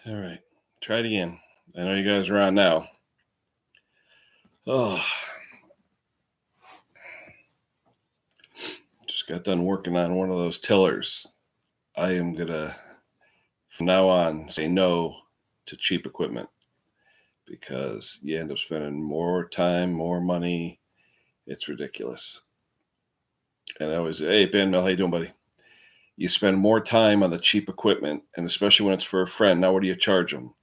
All right. Try it again. I know you guys are on now. Oh, just got done working on one of those tillers. I am going to, from now on, say no to cheap equipment because you end up spending more time, more money. It's ridiculous. And I always, hey, Ben, how you doing, buddy? You spend more time on the cheap equipment, and especially when it's for a friend. Now, what do you charge them?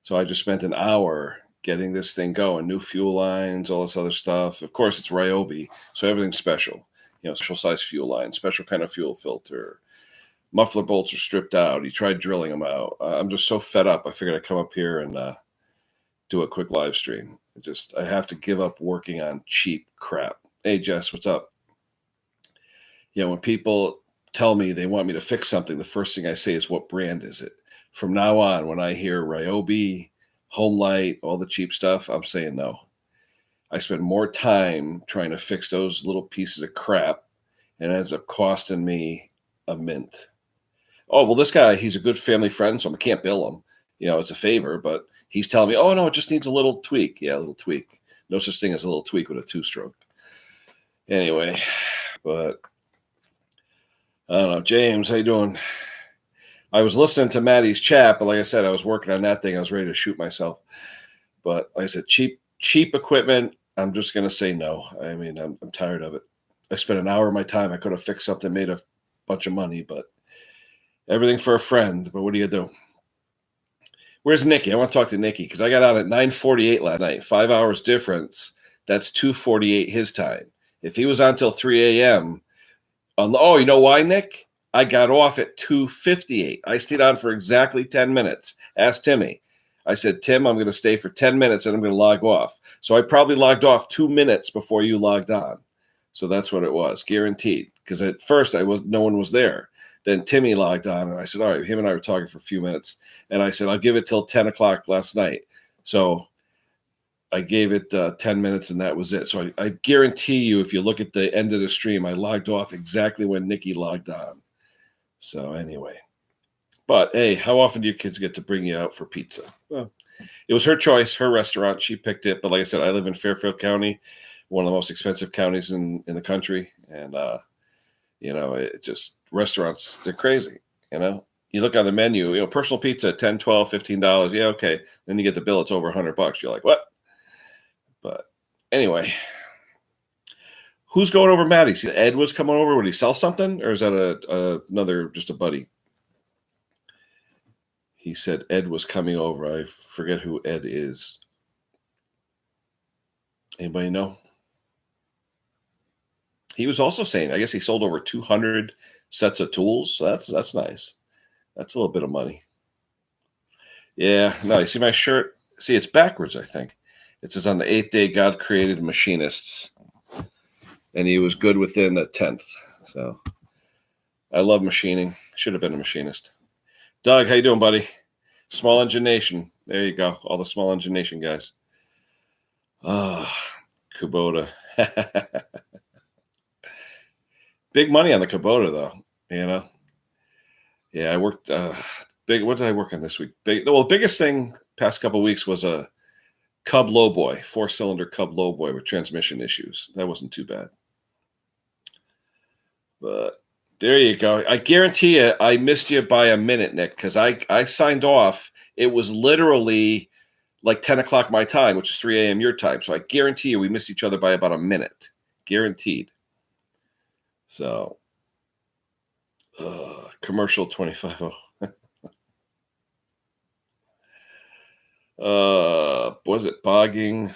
So I just spent an hour getting this thing going, new fuel lines, all this other stuff. Of course, it's Ryobi, so everything's special. Special size fuel line, special kind of fuel filter. Muffler bolts are stripped out. He tried drilling them out. I'm just so fed up. I figured I'd come up here and do a quick live stream. I have to give up working on cheap crap. Hey, Jess, what's up? When people tell me they want me to fix something, the first thing I say is, what brand is it? From now on, when I hear Ryobi, Homelight, all the cheap stuff, I'm saying no. I spend more time trying to fix those little pieces of crap, and it ends up costing me a mint. Oh, well, this guy, he's a good family friend, so I can't bill him. It's a favor, but he's telling me, oh, no, it just needs a little tweak. Yeah, a little tweak. No such thing as a little tweak with a two-stroke. Anyway, but I don't know. James, how you doing? I was listening to Maddie's chat, but like I said, I was working on that thing. I was ready to shoot myself. But like I said, cheap equipment, I'm just going to say no. I mean, I'm tired of it. I spent an hour of my time. I could have fixed something, made a bunch of money, but everything for a friend. But what do you do? Where's Nikki? I want to talk to Nikki because I got out at 9:48 last night. 5 hours difference. That's 2:48 his time. If he was on till 3 a.m. Oh, you know why, Nick? I got off at 2:58. I stayed on for exactly 10 minutes. Ask Timmy. I said, Tim, I'm going to stay for 10 minutes and I'm going to log off. So I probably logged off 2 minutes before you logged on. So that's what it was, guaranteed. Because at first no one was there. Then Timmy logged on and I said, all right, him and I were talking for a few minutes. And I said, I'll give it till 10 o'clock last night. So I gave it 10 minutes and that was it. So I guarantee you, if you look at the end of the stream, I logged off exactly when Nikki logged on. So anyway, but hey, how often do your kids get to bring you out for pizza? Well, it was her choice, her restaurant. She picked it. But like I said, I live in Fairfield County, one of the most expensive counties in the country. And, it just restaurants, they're crazy. You look on the menu, personal pizza, $10, $12, $15. Yeah, okay. Then you get the bill, it's over $100. You're like, what? But anyway, who's going over Maddie? Ed was coming over. Would he sell something? Or is that another, just a buddy? He said Ed was coming over. I forget who Ed is. Anybody know? He was also saying, I guess he sold over 200 sets of tools. So that's nice. That's a little bit of money. Yeah, no, you see my shirt? See, it's backwards, I think. It says on the 8th day, God created machinists, and he was good within the 10th. So I love machining. Should have been a machinist. Doug, how you doing, buddy? Small Engine Nation. There you go. All the Small Engine Nation guys. Oh, Kubota. Big money on the Kubota, though, Yeah, I worked big. What did I work on this week? The biggest thing past couple of weeks was a Cub Lowboy, 4-cylinder Cub Lowboy with transmission issues. That wasn't too bad. But there you go. I guarantee you I missed you by a minute, Nick, because I signed off. It was literally like 10 o'clock my time, which is 3 a.m. your time. So I guarantee you we missed each other by about a minute. Guaranteed. So, commercial 25. What is it? Bogging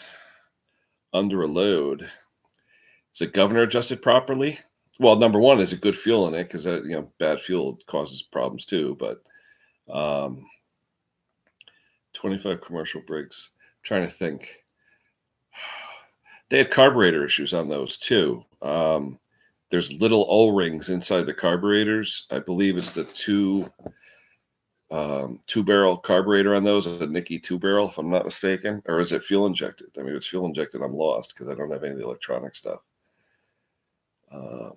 under a load. Is the governor adjusted properly? Well, number one, is it good fuel in it? Because bad fuel causes problems too. But 25 commercial Briggs. I'm trying to think. They had carburetor issues on those too. There's little O-rings inside the carburetors. I believe it's the two-barrel carburetor on those. Is a Nicky two-barrel, if I'm not mistaken? Or is it fuel injected? I mean, if it's fuel injected, I'm lost because I don't have any of the electronic stuff. I'm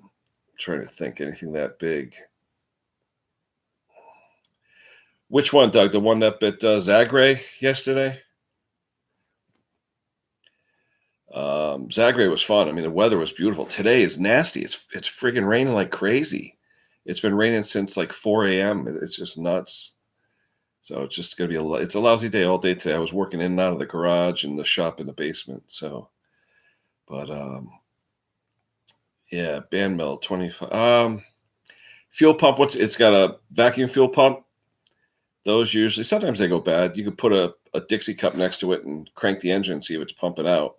trying to think anything that big. Which one, Doug? The one up at Zagre yesterday? Zagre was fun. I mean, the weather was beautiful. Today is nasty. It's friggin' raining like crazy. It's been raining since like 4 a.m. It's just nuts. So it's just gonna be it's a lousy day all day today. I was working in and out of the garage and the shop in the basement. So, but yeah, band mill 25. Fuel pump. It's got a vacuum fuel pump. Those usually sometimes they go bad. You could put a Dixie cup next to it and crank the engine and see if it's pumping out.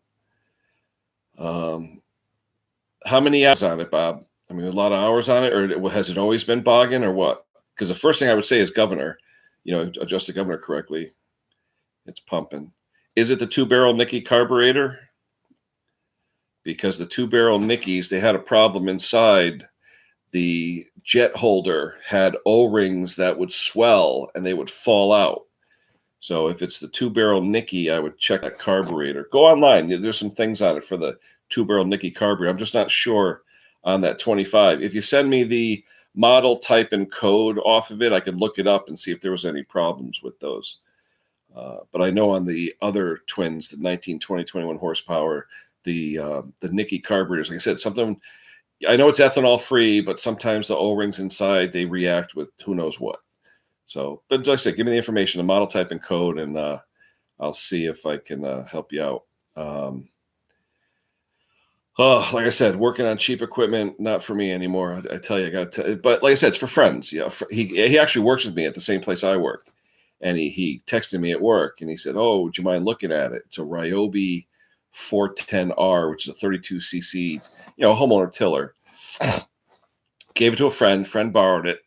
How many hours on it, Bob? I mean, a lot of hours on it, or has it always been bogging, or what? Because the first thing I would say is governor. Adjust the governor correctly. It's pumping. Is it the 2-barrel Nicky carburetor? Because the 2-barrel Nickies, they had a problem inside. The jet holder had O-rings that would swell and they would fall out. So if it's the 2-barrel Nicky, I would check that carburetor. Go online. There's some things on it for the 2-barrel Nicky carburetor. I'm just not sure on that 25. If you send me the model, type, and code off of it, I could look it up and see if there was any problems with those. But I know on the other twins, the 19, 20, 21 horsepower, the Nicky carburetors, like I said, something. I know it's ethanol free, but sometimes the O-rings inside, they react with who knows what. So, but like I said, give me the information, the model, type, and code, and I'll see if I can help you out. Like I said, working on cheap equipment, not for me anymore. I tell you, I got to. But like I said, it's for friends. Yeah, he actually works with me at the same place I work, and he texted me at work, and he said, "Oh, would you mind looking at it? It's a Ryobi 410R, which is a 32cc, homeowner tiller." Gave it to a friend. Friend borrowed it.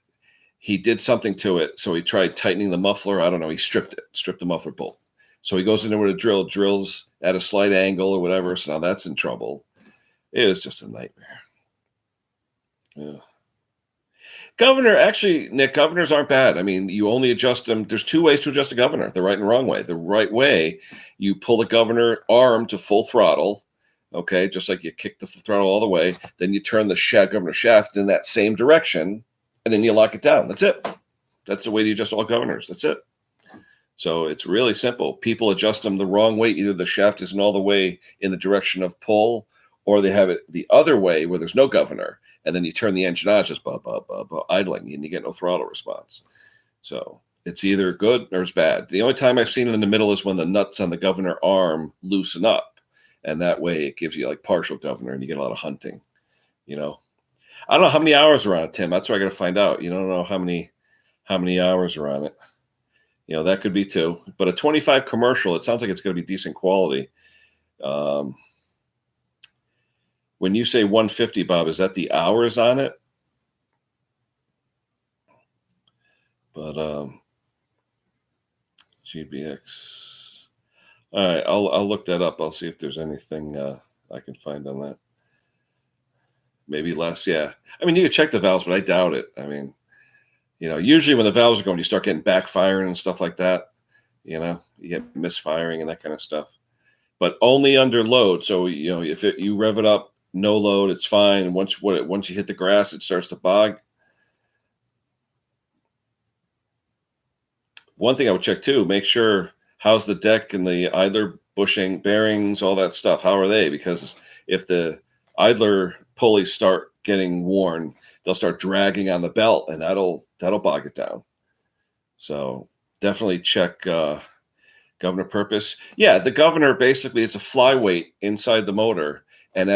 He did something to it, so he tried tightening the muffler. I don't know. He stripped the muffler bolt. So he goes in there with a drill, drills at a slight angle or whatever. So now that's in trouble. It was just a nightmare. Yeah. Governor, actually, Nick, governors aren't bad. I mean, you only adjust them. There's 2 ways to adjust a governor, the right and wrong way. The right way, you pull the governor arm to full throttle, okay, just like you kick the throttle all the way. Then you turn the governor shaft in that same direction, and then you lock it down. That's it. That's the way to adjust all governors. That's it. So it's really simple. People adjust them the wrong way. Either the shaft isn't all the way in the direction of pull, or they have it the other way where there's no governor. And then you turn the engine on, just idling, and you get no throttle response. So it's either good or it's bad. The only time I've seen it in the middle is when the nuts on the governor arm loosen up. And that way it gives you like partial governor and you get a lot of hunting, I don't know how many hours are on it, Tim. That's what I got to find out. You don't know how many hours are on it. That could be too. But a 25 commercial, it sounds like it's going to be decent quality. When you say 150, Bob, is that the hours on it? But GBX. All right, I'll look that up. I'll see if there's anything I can find on that. Maybe less, yeah. I mean, you can check the valves, but I doubt it. I mean, usually when the valves are going, you start getting backfiring and stuff like that. You get misfiring and that kind of stuff. But only under load. So if you rev it up, no load, it's fine. And once you hit the grass, it starts to bog. One thing I would check too, make sure how's the deck and the idler bushing, bearings, all that stuff. How are they? Because if the idler pulleys start getting worn, they'll start dragging on the belt, and that'll bog it down. So definitely check governor purpose. Yeah, the governor basically it's a flyweight inside the motor. And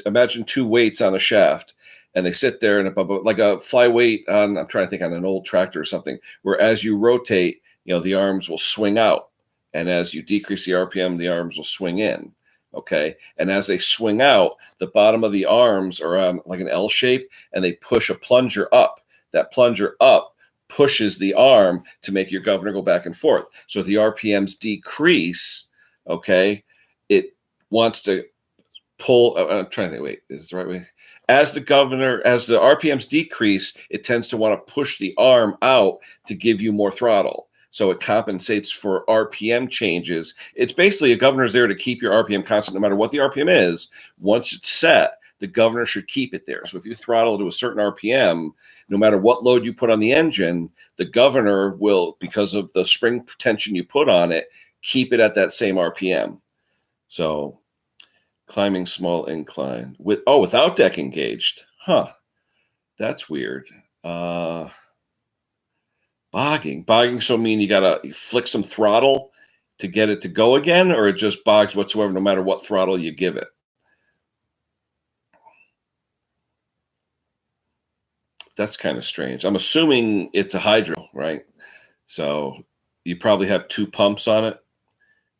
imagine 2 weights on a shaft, and they sit there and like a flyweight on, I'm trying to think on an old tractor or something, where as you rotate, the arms will swing out. And as you decrease the RPM, the arms will swing in. Okay. And as they swing out, the bottom of the arms are on like an L shape, and they push a plunger up. That plunger up pushes the arm to make your governor go back and forth. So if the RPMs decrease, okay, it wants to pull. I'm trying to think. Wait, is it the right way? As the RPMs decrease, it tends to want to push the arm out to give you more throttle. So it compensates for RPM changes. It's basically a governor's there to keep your RPM constant no matter what the RPM is. Once it's set, the governor should keep it there. So if you throttle to a certain RPM, no matter what load you put on the engine, the governor will, because of the spring tension you put on it, keep it at that same RPM. So climbing small incline without deck engaged. Huh. That's weird. Bogging so mean you gotta flick some throttle to get it to go again, or it just bogs whatsoever no matter what throttle you give it? That's kind of strange. I'm assuming it's a hydro, right? So you probably have two pumps on it,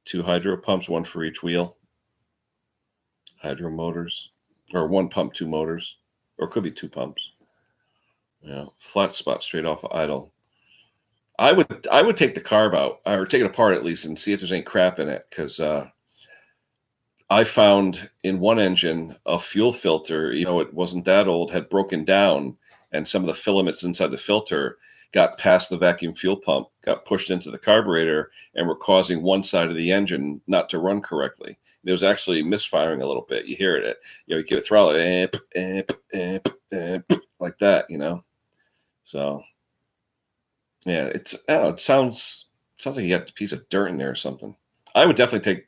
two hydro pumps, one for each wheel. Hydro motors, or one pump, two motors, or it could be two pumps. Yeah, flat spot straight off of idle. I would take the carb out, or take it apart at least, and see if there's any crap in it, because I found in one engine a fuel filter, it wasn't that old, had broken down, and some of the filaments inside the filter got past the vacuum fuel pump, got pushed into the carburetor, and were causing one side of the engine not to run correctly. It was actually misfiring a little bit. You hear it. You give it throttle, like that. So yeah, I don't know, it sounds like you got a piece of dirt in there or something. I would definitely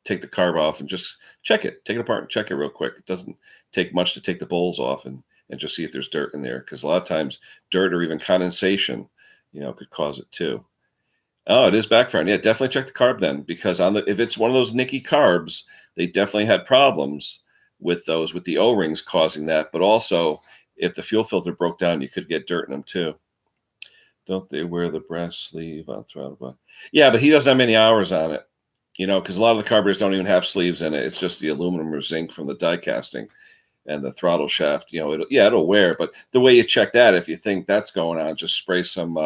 take the carb off and just check it, take it apart and check it real quick. It doesn't take much to take the bowls off and just see if there's dirt in there, because a lot of times dirt or even condensation, could cause it too. Oh, it is backfiring. Yeah, definitely check the carb then, because if it's one of those Nicky carbs, they definitely had problems with the O-rings causing that. But also, if the fuel filter broke down, you could get dirt in them too. Don't they wear the brass sleeve on throttle? Yeah, but he doesn't have many hours on it, because a lot of the carburetors don't even have sleeves in it. It's just the aluminum or zinc from the die casting, and the throttle shaft. It'll wear. But the way you check that, if you think that's going on, just spray some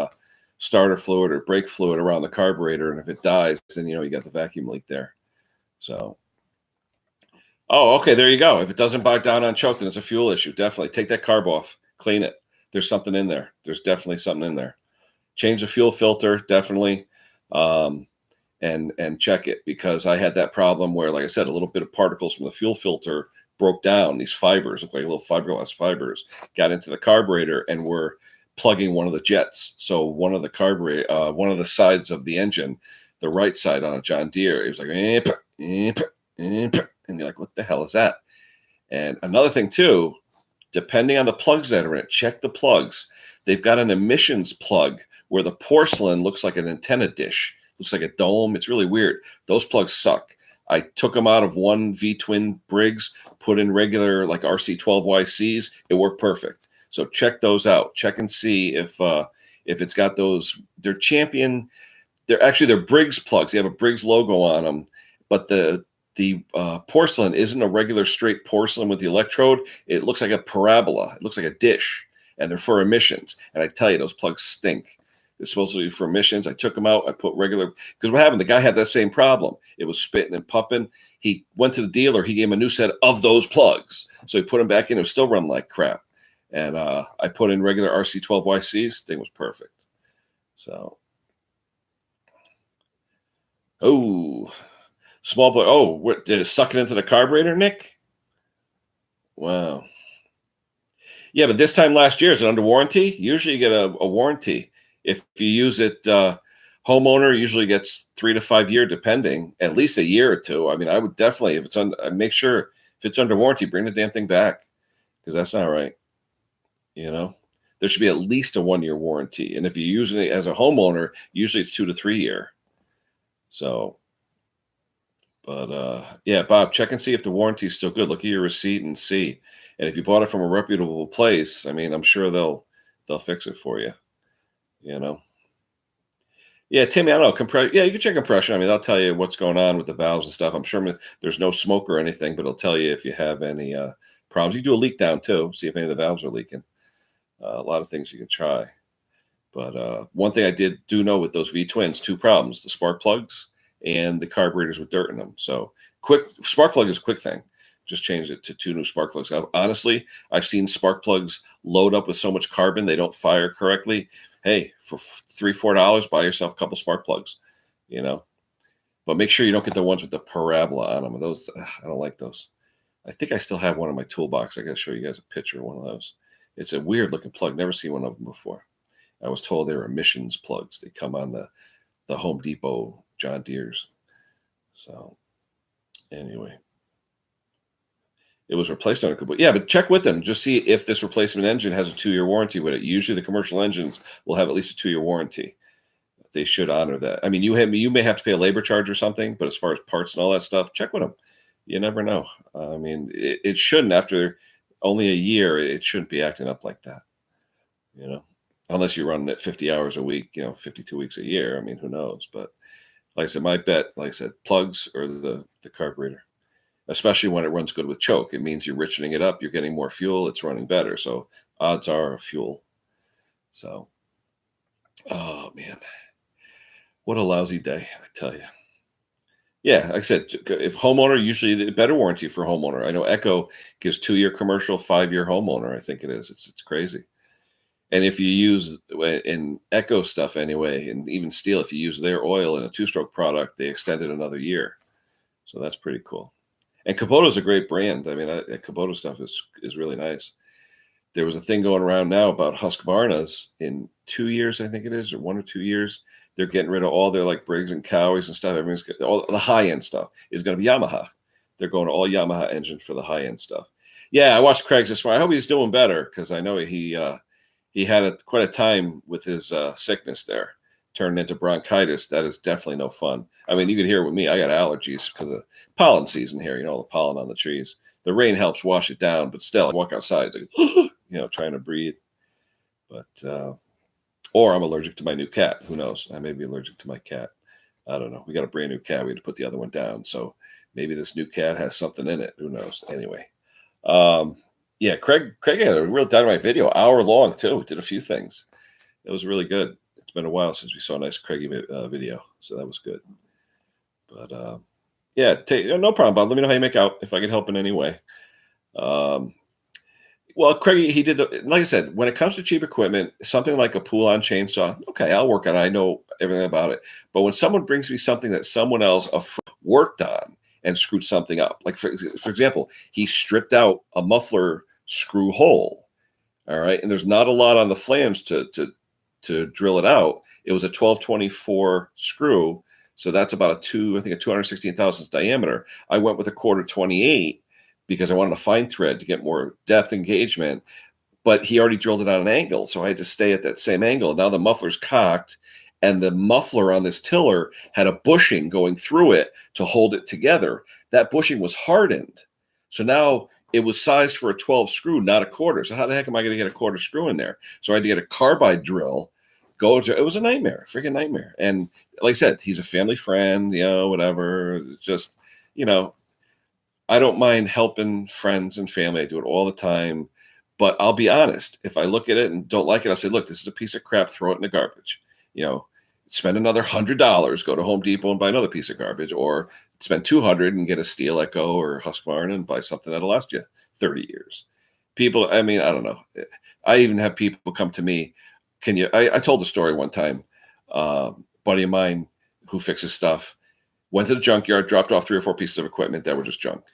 starter fluid or brake fluid around the carburetor, and if it dies, then you got the vacuum leak there. So, oh, okay, there you go. If it doesn't bog down on choke, then it's a fuel issue. Definitely take that carb off, clean it. There's something in there. There's definitely something in there. Change the fuel filter, definitely, and check it, because I had that problem where, like I said, a little bit of particles from the fuel filter broke down. These fibers look like little fiberglass fibers, got into the carburetor and were plugging one of the jets. So one of the sides of the engine, the right side on a John Deere, it was like, and you're like, what the hell is that? And another thing too, depending on the plugs that are in it, check the plugs. They've got an emissions plug where the porcelain looks like an antenna dish, looks like a dome. It's really weird. Those plugs suck. I took them out of one V-twin Briggs, put in regular like RC12YCs. It worked perfect. So check those out. Check and see if it's got those. They're Champion. They're Briggs plugs. They have a Briggs logo on them, but the porcelain isn't a regular straight porcelain with the electrode. It looks like a parabola. It looks like a dish, and they're for emissions. And I tell you, those plugs stink. They're supposed to be for emissions. I took them out. I put regular, because what happened? The guy had that same problem. It was spitting and puffing. He went to the dealer. He gave him a new set of those plugs. So he put them back in. It was still running like crap. And I put in regular RC12YCs. Thing was perfect. So, small boy. Oh, what, did it suck it into the carburetor, Nick? Wow. Yeah, but this time last year, is it under warranty? Usually you get a warranty. If you use it, homeowner usually gets 3 to 5 year, depending, at least a year or two. I mean, I would definitely, if it's on, make sure if it's under warranty, bring the damn thing back, because that's not right. There should be at least a 1 year warranty. And if you're using it as a homeowner, usually it's 2 to 3 year. So, but yeah, Bob, check and see if the warranty is still good. Look at your receipt and see. And if you bought it from a reputable place, I mean, I'm sure they'll fix it for you. Yeah, Timmy, I don't know. Yeah, you can check compression. I mean, they'll tell you what's going on with the valves and stuff. I'm sure there's no smoke or anything, but it'll tell you if you have any problems. You can do a leak down too, see if any of the valves are leaking. A lot of things you can try. But one thing I do know with those V-twins, two problems: the spark plugs and the carburetors with dirt in them. So spark plug is a quick thing. Just change it to 2 new spark plugs. Honestly, I've seen spark plugs load up with so much carbon they don't fire correctly. Hey, for $3-4, buy yourself a couple spark plugs, But make sure you don't get the ones with the parabola on them. Those, I don't like those. I think I still have one in my toolbox. I got to show you guys a picture of one of those. It's a weird looking plug. Never seen one of them before. I was told they were emissions plugs. They come on the Home Depot John Deere's. So anyway, it was replaced on a Kubota. Yeah, but check with them. Just see if this replacement engine has a 2-year warranty with it. Usually the commercial engines will have at least a 2-year warranty. They should honor that. I mean, you may have to pay a labor charge or something, but as far as parts and all that stuff, check with them. You never know. I mean, it shouldn't, after only a year, it shouldn't be acting up like that, you know, unless you're running it 50 hours a week, 52 weeks a year. I mean, who knows? But like I said, my bet, like I said, plugs or the carburetor, especially when it runs good with choke. It means you're richening it up. You're getting more fuel. It's running better. So odds are fuel. So, oh man, what a lousy day, I tell you. Yeah, like I said, if homeowner, usually the better warranty for homeowner. I know Echo gives 2-year commercial, 5-year homeowner. I think it is. It's crazy. And if you use in Echo stuff anyway, and even Steel, if you use their oil in a 2-stroke product, they extend it another year. So that's pretty cool. And Kubota's a great brand. I mean, Kubota stuff is really nice. There was a thing going around now about Husqvarna's in 2 years, I think it is, or 1 or 2 years. They're getting rid of all their like Briggs and Cowies and stuff. All the high end stuff is going to be Yamaha. They're going to all Yamaha engines for the high end stuff. Yeah, I watched Craig's this morning. I hope he's doing better, because I know he had quite a time with his sickness there, turned into bronchitis. That is definitely no fun. I mean, you can hear it with me. I got allergies because of pollen season here. All the pollen on the trees. The rain helps wash it down, but still, I walk outside, it's like, trying to breathe. But or I'm allergic to my new cat. Who knows? I may be allergic to my cat. I don't know. We got a brand new cat. We had to put the other one down. So maybe this new cat has something in it. Who knows? Anyway. Yeah, Craig had a real dynamite video, hour long too. Did a few things. It was really good. It's been a while since we saw a nice Craigie video. So that was good. But yeah, no problem, Bob. Let me know how you make out, if I can help in any way. Well, Craig, he did, like I said, when it comes to cheap equipment, something like a pull-on chainsaw, okay, I'll work on it. I know everything about it. But when someone brings me something that someone else worked on and screwed something up, like for example, he stripped out a muffler screw hole, all right, and there's not a lot on the flange to drill it out. It was a 1224 screw, so that's about a 216 thousandths diameter. I went with a quarter 28 because I wanted a fine thread to get more depth engagement, but he already drilled it on an angle, so I had to stay at that same angle. Now the muffler's cocked, and the muffler on this tiller had a bushing going through it to hold it together. That bushing was hardened, so now it was sized for a 12 screw, not a quarter. So how the heck am I going to get a quarter screw in there? So I had to get a carbide drill. It was a nightmare, freaking nightmare. And like I said, he's a family friend, whatever. It's just, I don't mind helping friends and family. I do it all the time. But I'll be honest, if I look at it and don't like it, I'll say, look, this is a piece of crap, throw it in the garbage. Spend another $100, go to Home Depot and buy another piece of garbage, or spend $200 and get a Steel Echo or Husqvarna and buy something that'll last you 30 years. People, I mean, I don't know. I even have people come to me. I told the story one time. Buddy of mine who fixes stuff went to the junkyard, dropped off 3 or 4 pieces of equipment that were just junk.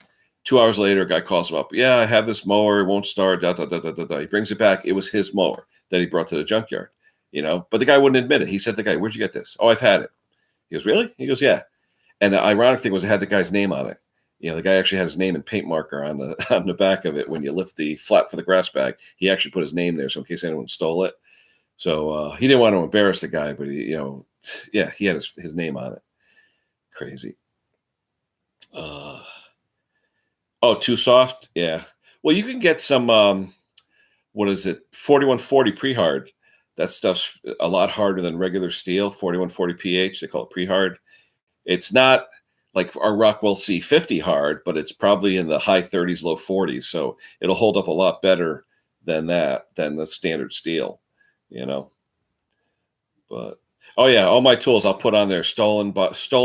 2 hours later, a guy calls him up. Yeah, I have this mower. It won't start. Da, da, da, da, da, da. He brings it back. It was his mower that he brought to the junkyard. But the guy wouldn't admit it. He said to the guy, "Where'd you get this?" "Oh, I've had it." He goes, "Really?" He goes, "Yeah." And the ironic thing was, it had the guy's name on it. The guy actually had his name in paint marker on the back of it. When you lift the flap for the grass bag, he actually put his name there, so in case anyone stole it. So he didn't want to embarrass the guy, but he had his name on it. Crazy. Too soft? Yeah. Well, you can get some, what is it, 4140 pre-hard. That stuff's a lot harder than regular steel, 4140 PH. They call it pre-hard. It's not like our Rockwell C50 hard, but it's probably in the high 30s, low 40s. So it'll hold up a lot better than the standard steel, But oh yeah, all my tools I'll put on there stolen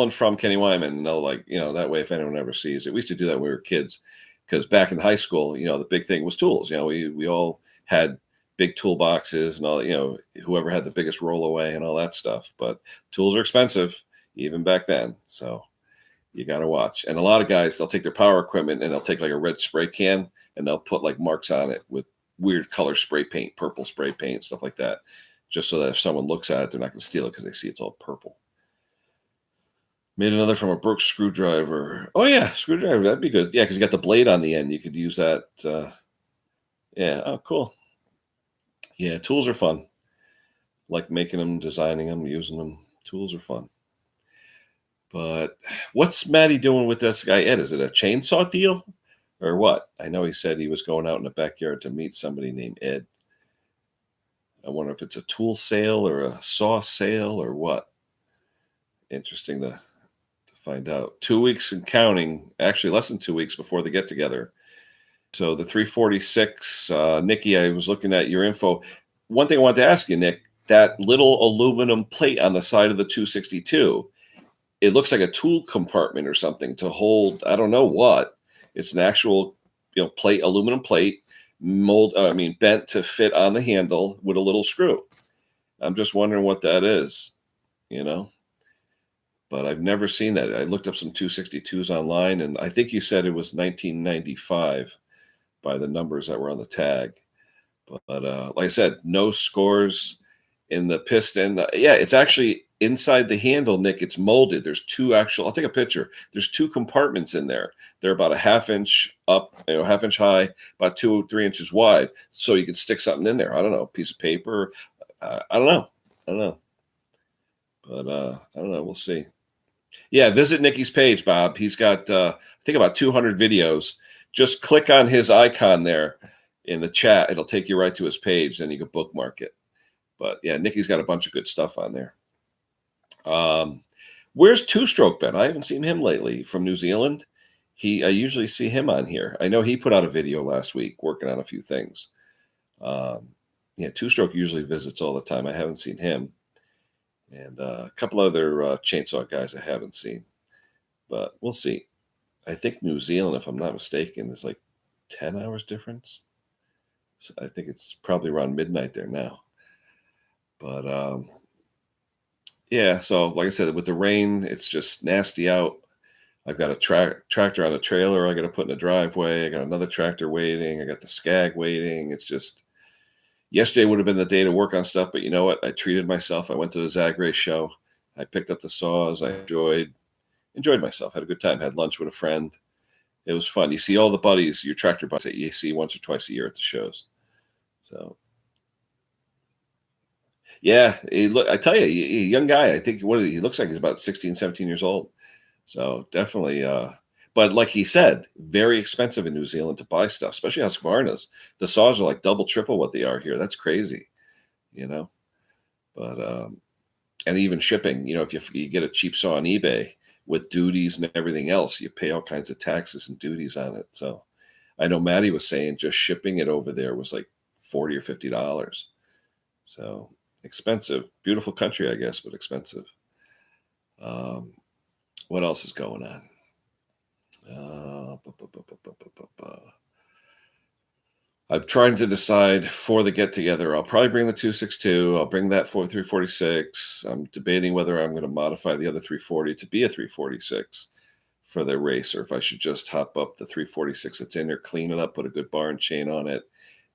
from Kenny Wyman. And they'll that way if anyone ever sees it. We used to do that when we were kids, because back in high school, the big thing was tools. We all had big toolboxes and all, whoever had the biggest rollaway and all that stuff. But tools are expensive even back then. So You got to watch. And a lot of guys, they'll take their power equipment and they'll take like a red spray can and they'll put like marks on it with weird color spray paint, purple spray paint, stuff like that, just so that if someone looks at it, they're not going to steal it because they see it's all purple. Made another from a Brooks screwdriver. Oh yeah, screwdriver. That'd be good. Yeah, because you got the blade on the end. You could use that. Yeah. Oh, cool. Yeah, tools are fun. Like making them, designing them, using them. Tools are fun. But what's Maddie doing with this guy Ed? Is it a chainsaw deal or what? I know he said he was going out in the backyard to meet somebody named Ed. I wonder if it's a tool sale or a saw sale or what. Interesting to find out. 2 weeks and counting, actually less than 2 weeks before the get together. So the 346, Nikki, I was looking at your info. One thing I wanted to ask you, Nick, that little aluminum plate on the side of the 262, it looks like a tool compartment or something to hold, I don't know what. It's an actual, plate, aluminum plate, bent to fit on the handle with a little screw. I'm just wondering what that is, you know? But I've never seen that. I looked up some 262s online, and I think you said it was 1995 by the numbers that were on the tag. But like I said, no scores in the piston. Yeah, it's actually inside the handle, Nick. It's molded. There's two actual. I'll take a picture. There's two compartments in there. They're about a half inch up, half inch high, about 2 or 3 inches wide. So you can stick something in there. I don't know, a piece of paper. I don't know. I don't know. But I don't know. We'll see. Yeah, visit Nikki's page, Bob. He's got, I think, about 200 videos. Just click on his icon there in the chat. It'll take you right to his page. Then you can bookmark it. But yeah, Nikki's got a bunch of good stuff on there. Where's Two Stroke been? I haven't seen him lately from New Zealand. I usually see him on here. I know he put out a video last week working on a few things. Yeah, Two Stroke usually visits all the time. I haven't seen him. And a couple other chainsaw guys I haven't seen. But we'll see. I think New Zealand, if I'm not mistaken, is like 10 hours difference. So I think it's probably around midnight there now. But yeah, so like I said, with the rain, it's just nasty out. I've got a tractor on a trailer I got to put in a driveway. I got another tractor waiting. I got the Skag waiting. It's just, yesterday would have been the day to work on stuff, but you know what? I treated myself. I went to the Zagre show. I picked up the saws. I enjoyed myself. Had a good time. Had lunch with a friend. It was fun. You see all the buddies, your tractor buddies that you see once or twice a year at the shows. So yeah, I tell you, young guy. I think he looks like he's about 16, 17 years old. So definitely, but like he said, very expensive in New Zealand to buy stuff, especially Husqvarna's. The saws are like double, triple what they are here. That's crazy, you know. But and even shipping, if you get a cheap saw on eBay with duties and everything else, you pay all kinds of taxes and duties on it. So I know Maddie was saying just shipping it over there was like $40 or $50. So expensive. Beautiful country, I guess, but expensive. What else is going on? I'm trying to decide for the get together. I'll probably bring the 262. I'll bring that 346. I'm debating whether I'm going to modify the other 340 to be a 346 for the race, or if I should just hop up the 346 that's in there, clean it up, put a good bar and chain on it,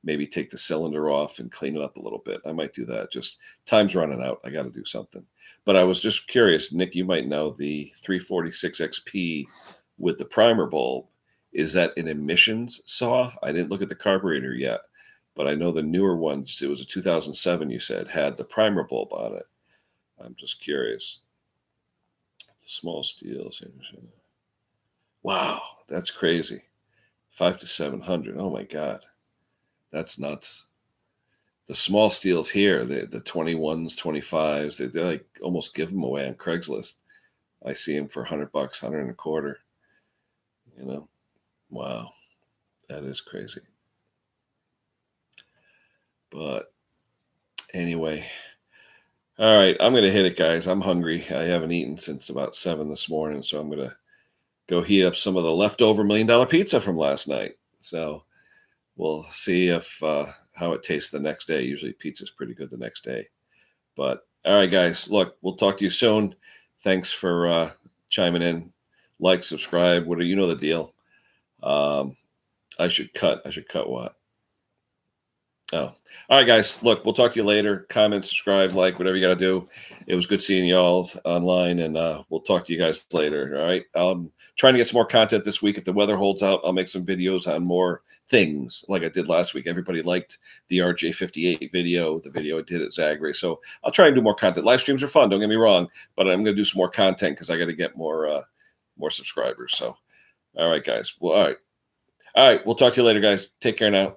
maybe take the cylinder off and clean it up a little bit. I might do that. Just time's running out. I got to do something. But I was just curious, Nick, you might know the 346 XP with the primer bulb. Is that an emissions saw? I didn't look at the carburetor yet, but I know the newer ones, it was a 2007, you said, had the primer bulb on it. I'm just curious. The small steels. Wow, that's crazy. 5 to 700. Oh my God. That's nuts. The small steels here, the 21s, 25s, they like almost give them away on Craigslist. I see them for $100, 100 and a quarter. Wow, that is crazy. But anyway, all right, I'm going to hit it, guys. I'm hungry. I haven't eaten since about 7 this morning, so I'm going to go heat up some of the leftover $1 million pizza from last night. So we'll see if how it tastes the next day. Usually pizza's pretty good the next day. But all right, guys, look, we'll talk to you soon. Thanks for chiming in. like, subscribe, whatever, you know the deal. I should cut what? Oh, all right, guys. Look, we'll talk to you later. Comment, subscribe, like, whatever you got to do. It was good seeing y'all online, and we'll talk to you guys later. All right. Trying to get some more content this week. If the weather holds out, I'll make some videos on more things like I did last week. Everybody liked the RJ58 video, the video I did at Zagre. So I'll try and do more content. Live streams are fun. Don't get me wrong, but I'm going to do some more content because I got to get more subscribers. So, all right, guys. Well, all right. All right. We'll talk to you later, guys. Take care now.